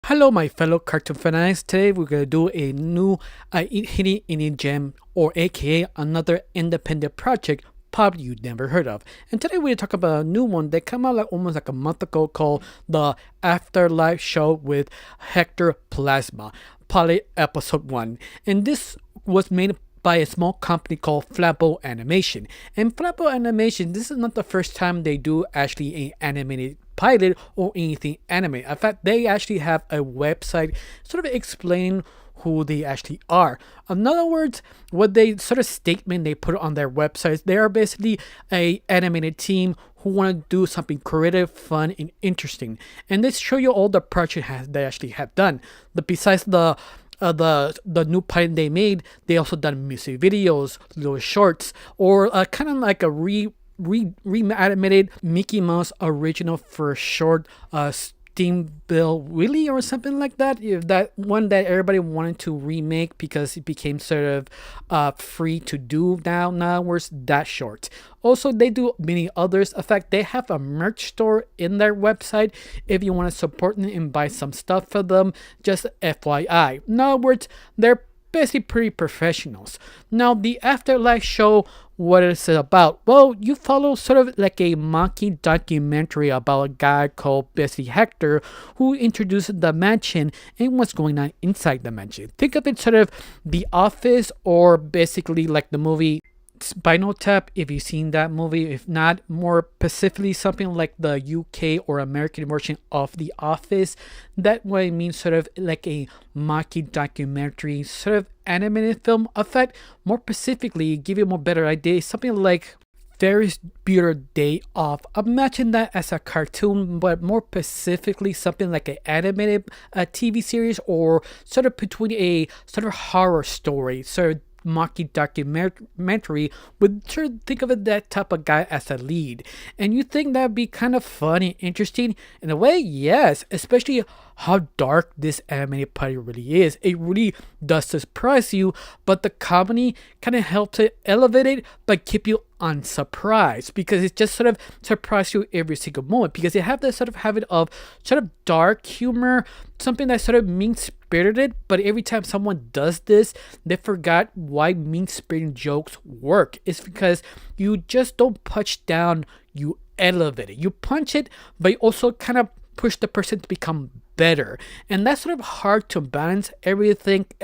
Hello, my fellow cartoon fanatics. Today we're gonna do a new hidden indie gem, or AKA another independent project probably you never heard of. And today we're gonna talk about a new one that came out like almost like a month ago called the Afterlife show with Hector Plasma, pilot episode 1. And this was made by a small company called Flabo Animation. And Flabo Animation, this is not the first time they do actually an animated pilot or anything anime. In fact, they actually have a website sort of explaining who they actually are. In other words, what they sort of statement they put on their websites, they are basically a animated team who want to do something creative, fun, and interesting. And they show you all the projects they actually have done. But besides the new pilot they made, they also done music videos, little shorts, or kind of like a re-animated Mickey Mouse original for short Steamville Willie or something like that. If that one that everybody wanted to remake because it became sort of free to do now where's that short. Also, they do many others. In fact, they have a merch store in their website if you want to support them and buy some stuff for them. Just FYI. In other words, they're basically pretty professionals. Now, the Afterlife show, what is it about? Well, you follow sort of like a monkey documentary about a guy called basically Hector who introduces the mansion and what's going on inside the mansion. Think of it sort of The Office, or basically like the movie Spinal Tap, if you've seen that movie. If not, more specifically something like the UK or American version of The Office. That way means sort of like a monkey documentary, sort of animated film effect. More specifically, give you a more better idea, something like Ferris Bueller Day Off. Imagine that as a cartoon, but more specifically something like an animated TV series, or sort of between a sort of horror story, sort of monkey documentary with, sure, think of it, that type of guy as a lead. And you think that'd be kind of fun and interesting in a way? Yes, especially how dark this animated pilot really is. It really does surprise you, but the comedy kind of helps it elevate it but keep you unsurprised, because it just sort of surprises you every single moment, because they have this sort of habit of sort of dark humor, something that sort of mean-spirited, but every time someone does this, they forgot why mean-spirited jokes work. It's because you just don't punch down, you elevate it. You punch it, but you also kind of push the person to become better. And that's sort of hard to balance. Everybody think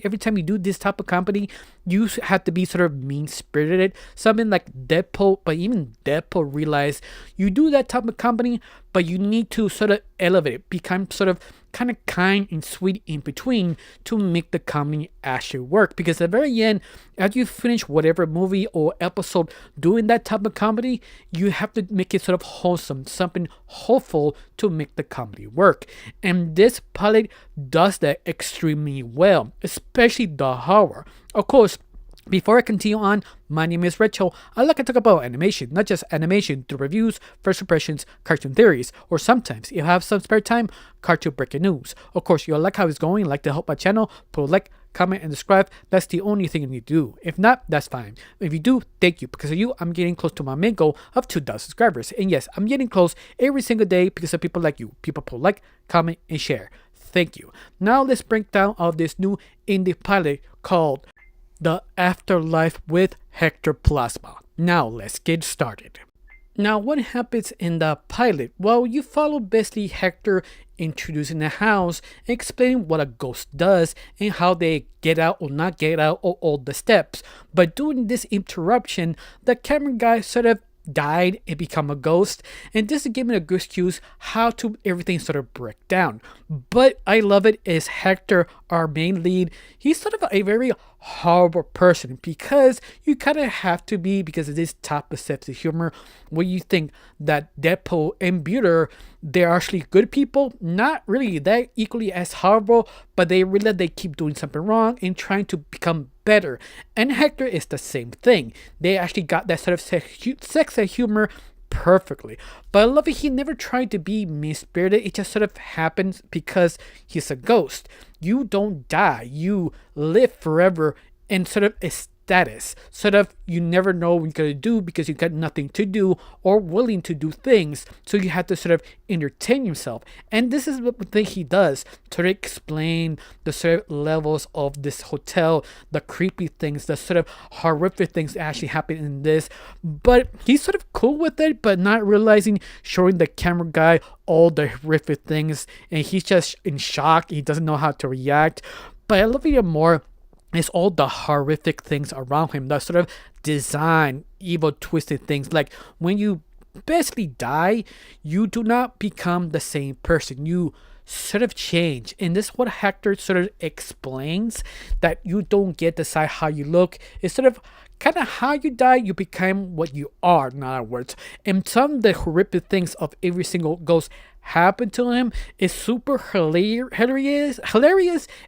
every time you do this type of comedy, you have to be sort of mean-spirited, something like Deadpool. But even Deadpool realized you do that type of comedy, but you need to sort of elevate it, become sort of kind of kind and sweet in between to make the comedy actually work. Because at the very end, as you finish whatever movie or episode doing that type of comedy, you have to make it sort of wholesome, something hopeful to make the comedy work. And this pilot does that extremely well, especially the horror. Of course, before I continue on, my name is Rachel. I like to talk about animation, not just animation, through reviews, first impressions, cartoon theories, or sometimes, if you have some spare time, cartoon breaking news. Of course, you'll like how it's going, like to help my channel, put a like, comment, and subscribe. That's the only thing you need to do. If not, that's fine. If you do, thank you. Because of you, I'm getting close to my main goal of 2,000 subscribers. And yes, I'm getting close every single day because of people like you. People put like, comment, and share. Thank you. Now let's break down of this new indie pilot called The Afterlife with Hector Plasma. Now let's get started. Now, what happens in the pilot? Well, you follow basically Hector introducing the house, explaining what a ghost does and how they get out or not get out, or all the steps. But during this interruption, the camera guy sort of died and become a ghost, and this is giving a good excuse how to everything sort of break down. But I love it is Hector, our main lead, he's sort of a very horrible person, because you kind of have to be, because of this type of sense of humor where you think that Deadpool and Bueller, they're actually good people. Not really, they're equally as horrible, but they realize they keep doing something wrong and trying to become better. And Hector is the same thing. They actually got that sort of sex and humor perfectly. But I love it, he never tried to be mean-spirited. It just sort of happens because he's a ghost. You don't die, you live forever and sort of status. Sort of, you never know what you're gonna do because you got nothing to do or willing to do things. So you have to sort of entertain yourself. And this is what the thing he does to explain the sort of levels of this hotel, the creepy things, the sort of horrific things that actually happen in this. But he's sort of cool with it, but not realizing, showing the camera guy all the horrific things, and he's just in shock. He doesn't know how to react. But I love it more. It's all the horrific things around him, the sort of design, evil, twisted things. Like when you basically die, you do not become the same person. You sort of change. And this is what Hector sort of explains, that you don't get to decide how you look. It's sort of kind of how you die, you become what you are, in other words. And some of the horrific things of every single ghost happen to him is super hilarious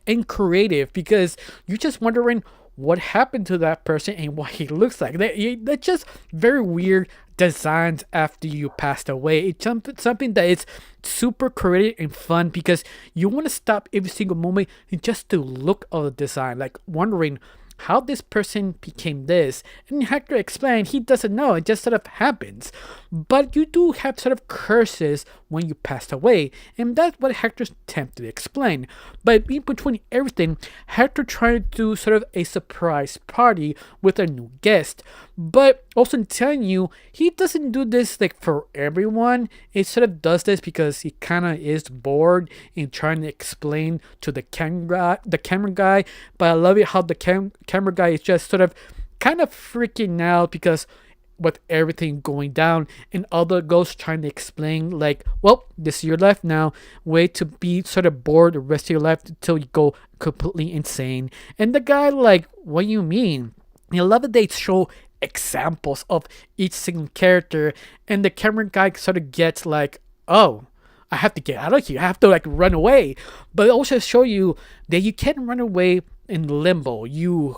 and creative, because you're just wondering what happened to that person and what he looks like. They're just very weird designs after you passed away. It's something that is super creative and fun, because you want to stop every single moment and just to look at the design, like wondering how this person became this. And Hector explained he doesn't know, it just sort of happens. But you do have sort of curses when you passed away, and that's what Hector's attempted to explain. But in between everything, Hector tried to do sort of a surprise party with a new guest, but also telling you he doesn't do this like for everyone. He sort of does this because he kind of is bored and trying to explain to the camera guy. But I love it how the camera guy is just sort of kind of freaking out because with everything going down, and other ghosts trying to explain like, well, this is your life now, way to be sort of bored the rest of your life until you go completely insane. And the guy like, what do you mean? And I love that they show examples of each single character, and the camera guy sort of gets like, oh, I have to get out of here, I have to like run away. But it also show you that you can't run away in limbo. You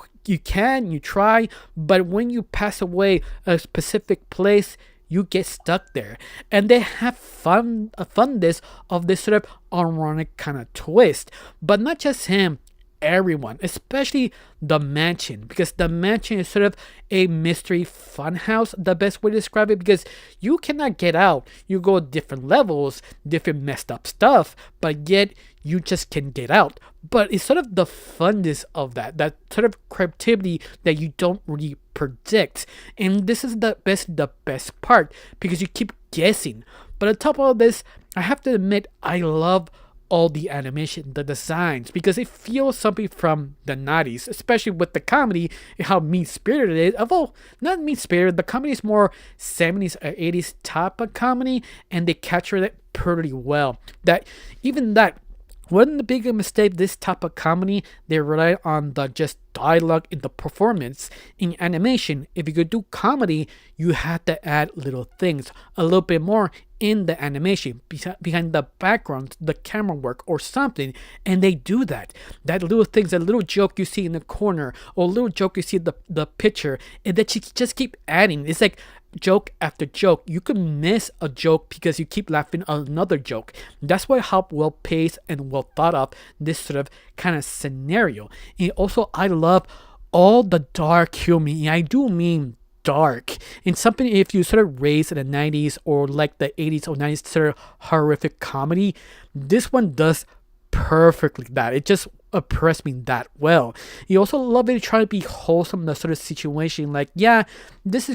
try, but when you pass away a specific place, you get stuck there. And they have funness of this sort of ironic kind of twist. But not just him, everyone, especially the mansion, because the mansion is sort of a mystery funhouse, the best way to describe it, because you cannot get out. You go different levels, different messed up stuff, but yet you just can get out. But it's sort of the funness of that sort of creativity that you don't really predict. And this is the best part, because you keep guessing. But on top of all this, I have to admit, I love all the animation, the designs, because it feels something from the 90s, especially with the comedy and how mean-spirited it is. Although, not mean-spirited, the comedy is more 70s or 80s type of comedy, and they capture it pretty well. That wasn't the bigger mistake. This type of comedy, they rely on the just dialogue in the performance. In animation, if you could do comedy, you had to add little things, a little bit more in the animation, behind the background, the camera work or something, and they do that little things, a little joke you see in the corner, or a little joke you see the picture, and that you just keep adding. It's like joke after joke. You could miss a joke because you keep laughing at another joke. That's why how well paced and well thought of this sort of kind of scenario. And also, I love all the dark humor, and I do mean dark. And something, if you sort of raised in the 90s or like the 80s or 90s sort of horrific comedy, this one does perfectly that. It just oppressed me that well. You also love it trying to be wholesome in the sort of situation, like, yeah,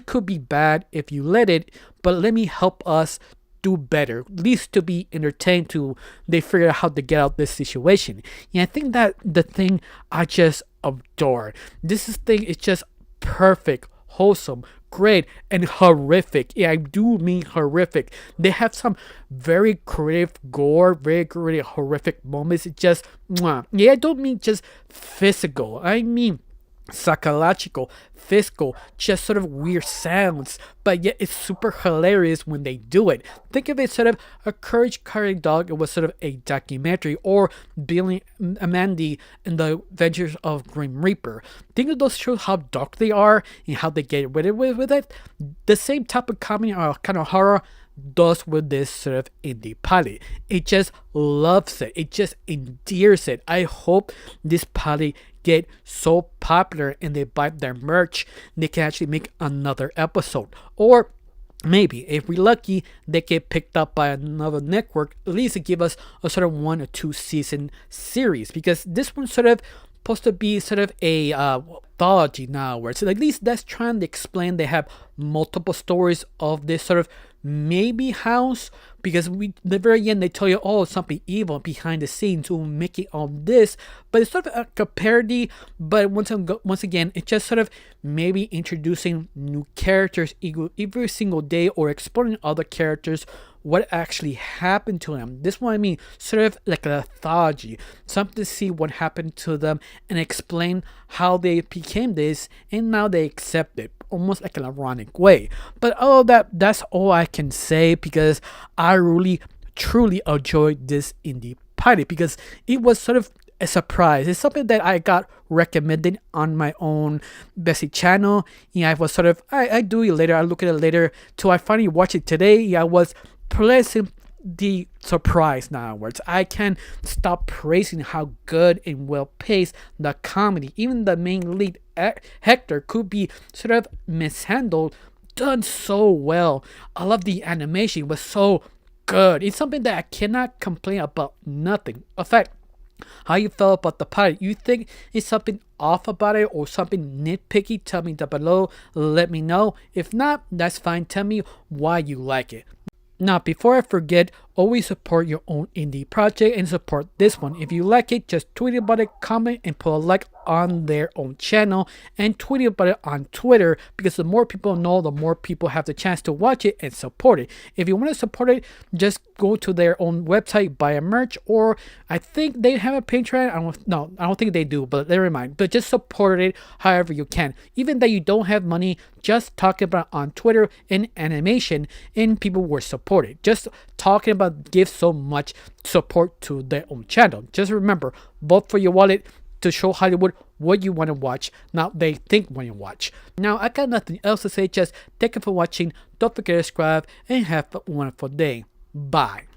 could be bad if you let it, but let me help us do better, at least to be entertained, to they figure out how to get out this situation. And I think that the thing I just adore. This thing is just perfect, wholesome, great, and horrific. Yeah, I do mean horrific. They have some very creative gore, very creative horrific moments. It just, mwah. Yeah, I don't mean just physical. I mean psychological, physical, just sort of weird sounds, but yet it's super hilarious when they do it. Think of it sort of a Courage Carrying Dog. It was sort of a documentary, or Billy and Mandy and the Adventures of Grim Reaper. Think of those shows, how dark they are and how they get rid of with it. The same type of comedy or kind of horror does with this sort of indie pilot. It just loves it. It just endears it. I hope this pilot get so popular and they buy their merch, they can actually make another episode. Or maybe if we're lucky, they get picked up by another network, at least to give us a sort of 1 or 2 season series, because this one's sort of supposed to be sort of a anthology now, where it's at least that's trying to explain they have multiple stories of this sort of maybe house, because the very end they tell you, oh, something evil behind the scenes who making all this, but it's sort of a parody. But once again, it's just sort of maybe introducing new characters every single day, or exploring other characters, what actually happened to them. This one, I mean, sort of like an anthology, something to see what happened to them and explain how they became this and now they accept it, almost like an ironic way. But all that's all I can say, because I really truly enjoyed this indie pilot, because it was sort of a surprise. It's something that I got recommended on my own Bessie channel. I was sort of I do it later, I look at it later, till I finally watch it today. I was pleasant the surprise now onwards. I can't stop praising how good and well paced the comedy, even the main lead Hector could be sort of mishandled, done so well. I love the animation, it was so good. It's something that I cannot complain about nothing. In fact, how you felt about the pilot? You think it's something off about it or something nitpicky? Tell me down below, let me know. If not, that's fine, tell me why you like it. Now, before I forget, always support your own indie project and support this one. If you like it, just tweet about it, comment, and put a like on their own channel, and tweet about it on Twitter, because the more people know, the more people have the chance to watch it and support it. If you want to support it, just go to their own website, buy a merch, or I think they have a Patreon. I don't think they do, but never mind. But just support it however you can. Even that you don't have money, just talk about it on Twitter and animation, and people will support it. Just talking about gives so much support to their own channel. Just remember, vote for your wallet to show Hollywood what you want to watch, not they think when you watch. Now, I got nothing else to say, just thank you for watching. Don't forget to subscribe and have a wonderful day. Bye.